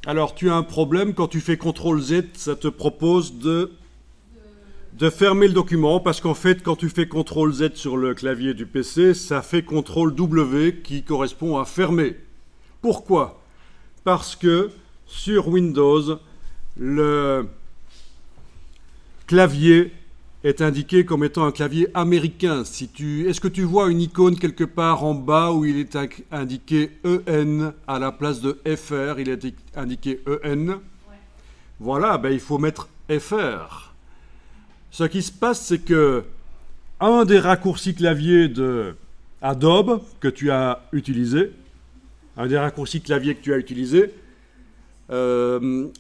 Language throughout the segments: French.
Alors, tu as un problème, quand tu fais CTRL-Z, ça te propose de fermer le document, parce qu'en fait, quand tu fais CTRL-Z sur le clavier du PC, ça fait CTRL-W qui correspond à fermer. Pourquoi? Parce que sur Windows, le clavier est indiqué comme étant un clavier américain. Est-ce que tu vois une icône quelque part en bas où il est indiqué EN à la place de FR, il est indiqué EN? Ouais. Voilà, ben il faut mettre FR. Ce qui se passe, c'est que un des raccourcis clavier de Adobe que tu as utilisé,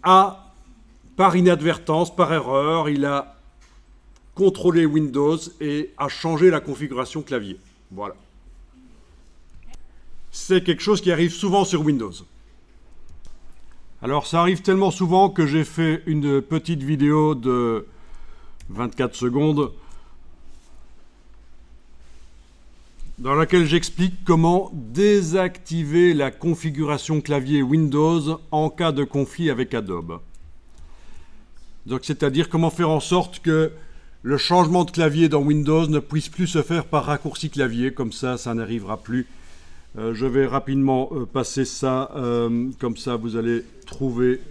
a, par inadvertance, par erreur, il a contrôlé Windows et a changé la configuration clavier. Voilà. C'est quelque chose qui arrive souvent sur Windows. Alors ça arrive tellement souvent que j'ai fait une petite vidéo de 24 secondes dans laquelle j'explique comment désactiver la configuration clavier Windows en cas de conflit avec Adobe. Donc c'est-à-dire comment faire en sorte que le changement de clavier dans Windows ne puisse plus se faire par raccourci clavier, comme ça n'arrivera plus. Je vais rapidement passer ça, comme ça vous allez trouver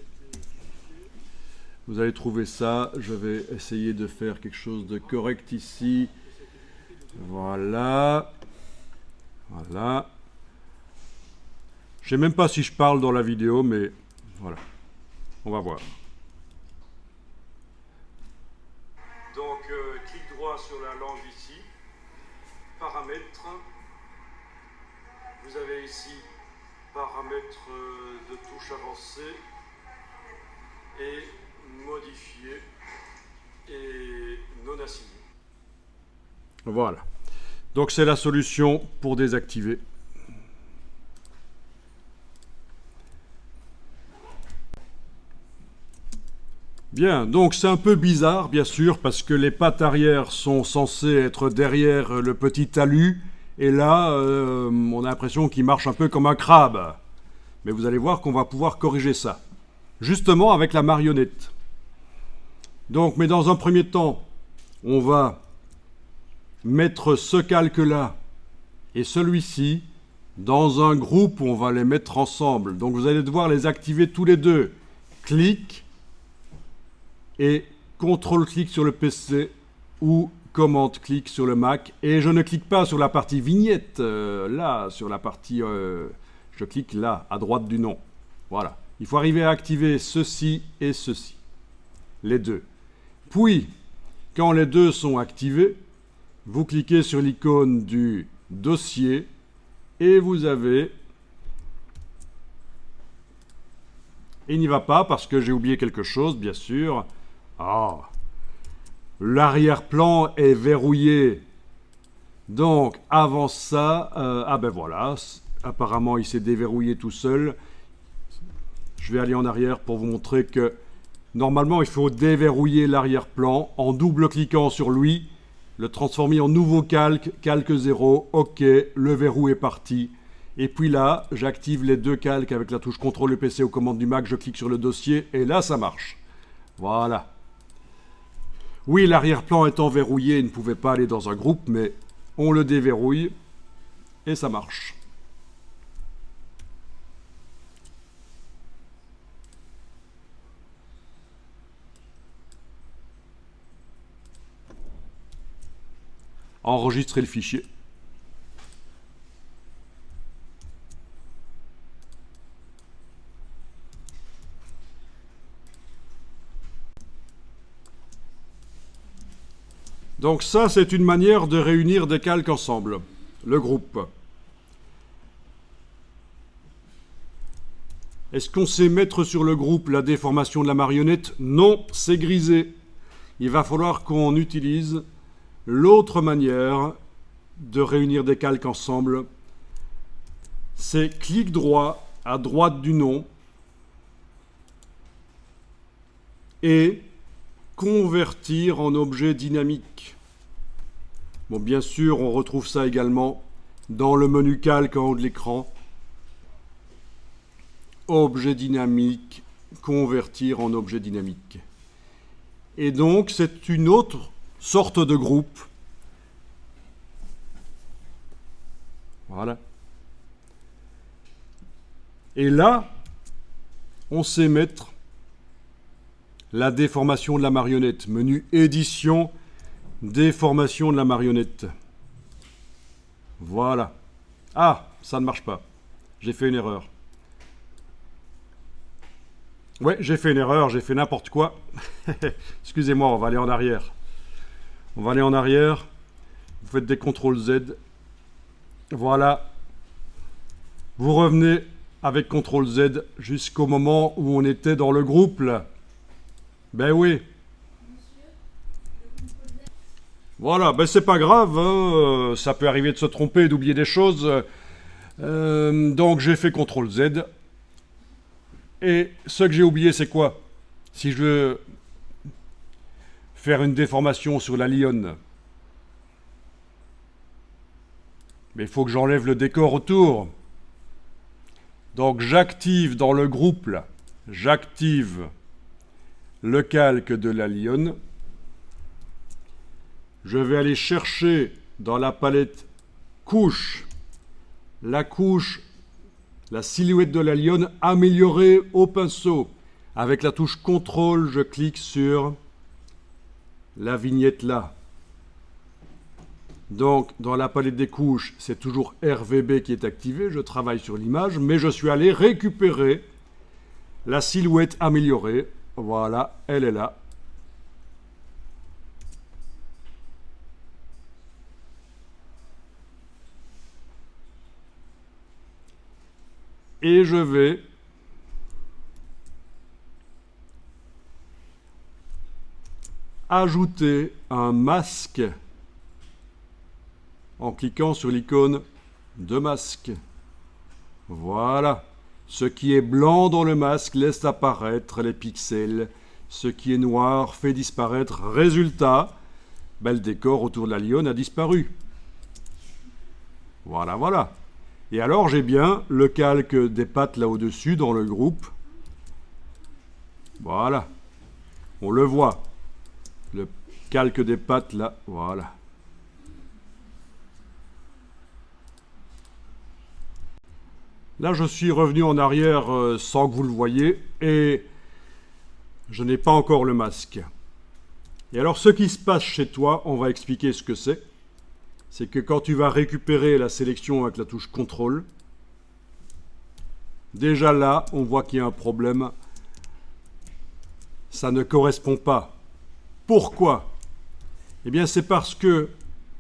ça. Je vais essayer de faire quelque chose de correct ici. Voilà. Voilà. Je ne sais même pas si je parle dans la vidéo, mais voilà. On va voir. Donc, clic droit sur la langue ici. Paramètres. Vous avez ici paramètres de touche avancée et modifier et non assigné. Voilà. Donc c'est la solution pour désactiver. Bien, donc c'est un peu bizarre, bien sûr, parce que les pattes arrière sont censées être derrière le petit talus, et là, on a l'impression qu'il marche un peu comme un crabe. Mais vous allez voir qu'on va pouvoir corriger ça, justement avec la marionnette. Donc, mais dans un premier temps, on va mettre ce calque-là et celui-ci dans un groupe où on va les mettre ensemble. Donc vous allez devoir les activer tous les deux. Clic et CTRL-clic sur le PC ou commande-clic sur le Mac. Et je ne clique pas sur la partie vignette, là, sur la partie... je clique là, à droite du nom. Voilà. Il faut arriver à activer ceci et ceci. Les deux. Puis, quand les deux sont activés, vous cliquez sur l'icône du dossier et vous avez... Il n'y va pas parce que j'ai oublié quelque chose, bien sûr. Ah, l'arrière-plan est verrouillé. Donc, avant ça... ah ben voilà, apparemment il s'est déverrouillé tout seul. Je vais aller en arrière pour vous montrer que normalement il faut déverrouiller l'arrière-plan en double-cliquant sur lui, le transformer en nouveau calque, calque 0, OK, le verrou est parti. Et puis là, j'active les deux calques avec la touche CTRL et PC aux commandes du Mac, je clique sur le dossier et là ça marche. Voilà. Oui, l'arrière-plan étant verrouillé, il ne pouvait pas aller dans un groupe, mais on le déverrouille et ça marche. Enregistrer le fichier. Donc ça, c'est une manière de réunir des calques ensemble, le groupe. Est-ce qu'on sait mettre sur le groupe la déformation de la marionnette? Non, c'est grisé. Il va falloir qu'on utilise l'autre manière de réunir des calques ensemble. C'est clic droit à droite du nom et convertir en objet dynamique. Bon, bien sûr, on retrouve ça également dans le menu calque en haut de l'écran. Objet dynamique convertir en objet dynamique. Et donc, c'est une autre sorte de groupe. Voilà. Et là, on sait mettre la déformation de la marionnette. Menu édition, déformation de la marionnette. Voilà. Ah, ça ne marche pas. J'ai fait une erreur. Ouais, j'ai fait une erreur, j'ai fait n'importe quoi. Excusez-moi, on va aller en arrière. On va aller en arrière. Vous faites des CTRL Z. Voilà. Vous revenez avec CTRL Z jusqu'au moment où on était dans le groupe, là. Ben oui. Voilà, ben c'est pas grave, hein. Ça peut arriver de se tromper, d'oublier des choses. Donc j'ai fait CTRL Z. Et ce que j'ai oublié, c'est quoi? Si je veux faire une déformation sur la lionne, mais il faut que j'enlève le décor autour. Donc j'active dans le groupe, là, j'active le calque de la lionne. Je vais aller chercher dans la palette couche, la silhouette de la lionne améliorée au pinceau. Avec la touche CTRL, je clique sur la vignette là. Donc, dans la palette des couches, c'est toujours RVB qui est activé. Je travaille sur l'image, mais je suis allé récupérer la silhouette améliorée. Voilà, elle est là. Et je vais ajouter un masque en cliquant sur l'icône de masque. Voilà. Ce qui est blanc dans le masque laisse apparaître les pixels. Ce qui est noir fait disparaître. Résultat, ben, le décor autour de la lionne a disparu. Voilà, voilà. Et alors j'ai bien le calque des pattes là au-dessus dans le groupe. Voilà. On le voit. Le calque des pattes là, voilà. Là, je suis revenu en arrière sans que vous le voyiez et je n'ai pas encore le masque. Et alors, ce qui se passe chez toi, on va expliquer ce que c'est. C'est que quand tu vas récupérer la sélection avec la touche CTRL, déjà là, on voit qu'il y a un problème. Ça ne correspond pas. Pourquoi? Eh bien, c'est parce que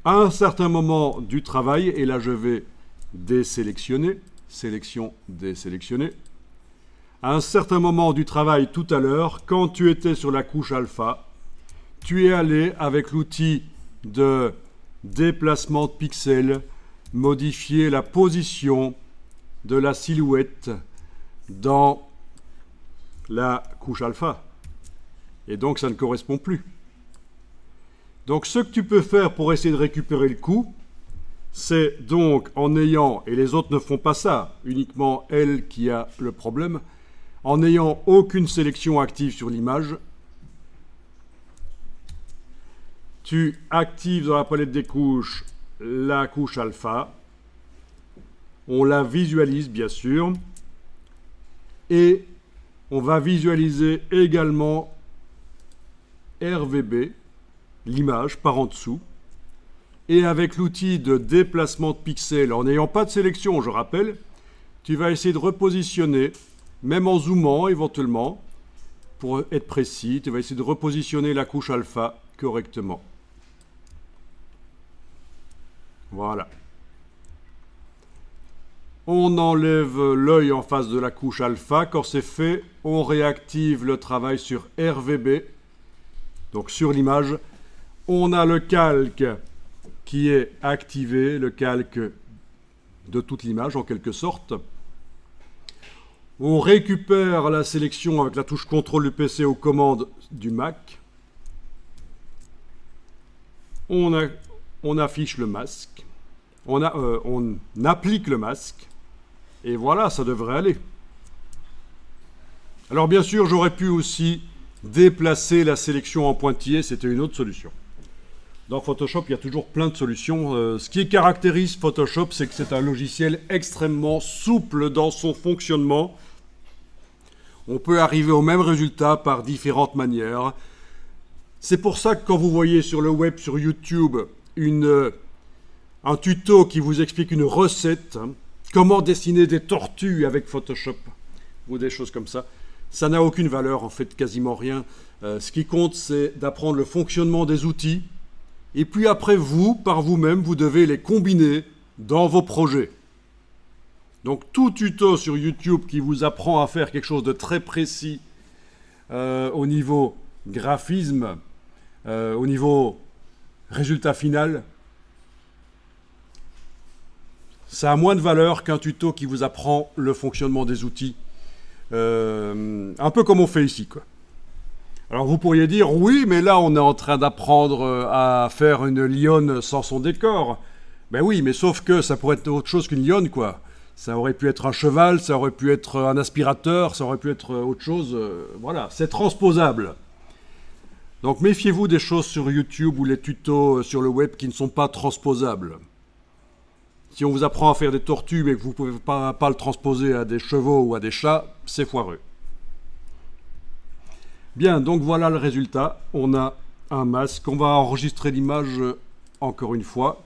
à un certain moment du travail, et là je vais désélectionner, sélection, désélectionner. À un certain moment du travail tout à l'heure, quand tu étais sur la couche alpha, tu es allé avec l'outil de déplacement de pixels, modifier la position de la silhouette dans la couche alpha. Et donc ça ne correspond plus. Donc ce que tu peux faire pour essayer de récupérer le coup, c'est donc en ayant, et les autres ne font pas ça, uniquement elle qui a le problème, en n'ayant aucune sélection active sur l'image, tu actives dans la palette des couches la couche alpha, on la visualise bien sûr, et on va visualiser également RVB, l'image par en dessous, et avec l'outil de déplacement de pixels, en n'ayant pas de sélection, je rappelle, tu vas essayer de repositionner, même en zoomant éventuellement, pour être précis, tu vas essayer de repositionner la couche alpha correctement. Voilà. On enlève l'œil en face de la couche alpha. Quand c'est fait, on réactive le travail sur RVB. Donc sur l'image, on a le calque qui est activé, le calque de toute l'image en quelque sorte. On récupère la sélection avec la touche CTRL du PC aux commandes du Mac. On affiche le masque. On applique le masque. Et voilà, ça devrait aller. Alors bien sûr, j'aurais pu aussi déplacer la sélection en pointillé, c'était une autre solution. Dans Photoshop, il y a toujours plein de solutions. Ce qui caractérise Photoshop, c'est que c'est un logiciel extrêmement souple dans son fonctionnement. On peut arriver au même résultat par différentes manières. C'est pour ça que quand vous voyez sur le web, sur YouTube, un tuto qui vous explique une recette, comment dessiner des tortues avec Photoshop, ou des choses comme ça n'a aucune valeur, en fait, quasiment rien. Ce qui compte, c'est d'apprendre le fonctionnement des outils, et puis après, vous, par vous-même, vous devez les combiner dans vos projets. Donc tout tuto sur YouTube qui vous apprend à faire quelque chose de très précis au niveau graphisme, au niveau résultat final, ça a moins de valeur qu'un tuto qui vous apprend le fonctionnement des outils. Un peu comme on fait ici, quoi. Alors vous pourriez dire, oui, mais là on est en train d'apprendre à faire une lionne sans son décor. Ben oui, mais sauf que ça pourrait être autre chose qu'une lionne, quoi. Ça aurait pu être un cheval, ça aurait pu être un aspirateur, ça aurait pu être autre chose. Voilà, c'est transposable. Donc méfiez-vous des choses sur YouTube ou les tutos sur le web qui ne sont pas transposables. Si on vous apprend à faire des tortues mais que vous ne pouvez pas le transposer à des chevaux ou à des chats, c'est foireux. Bien, donc voilà le résultat. On a un masque. On va enregistrer l'image encore une fois.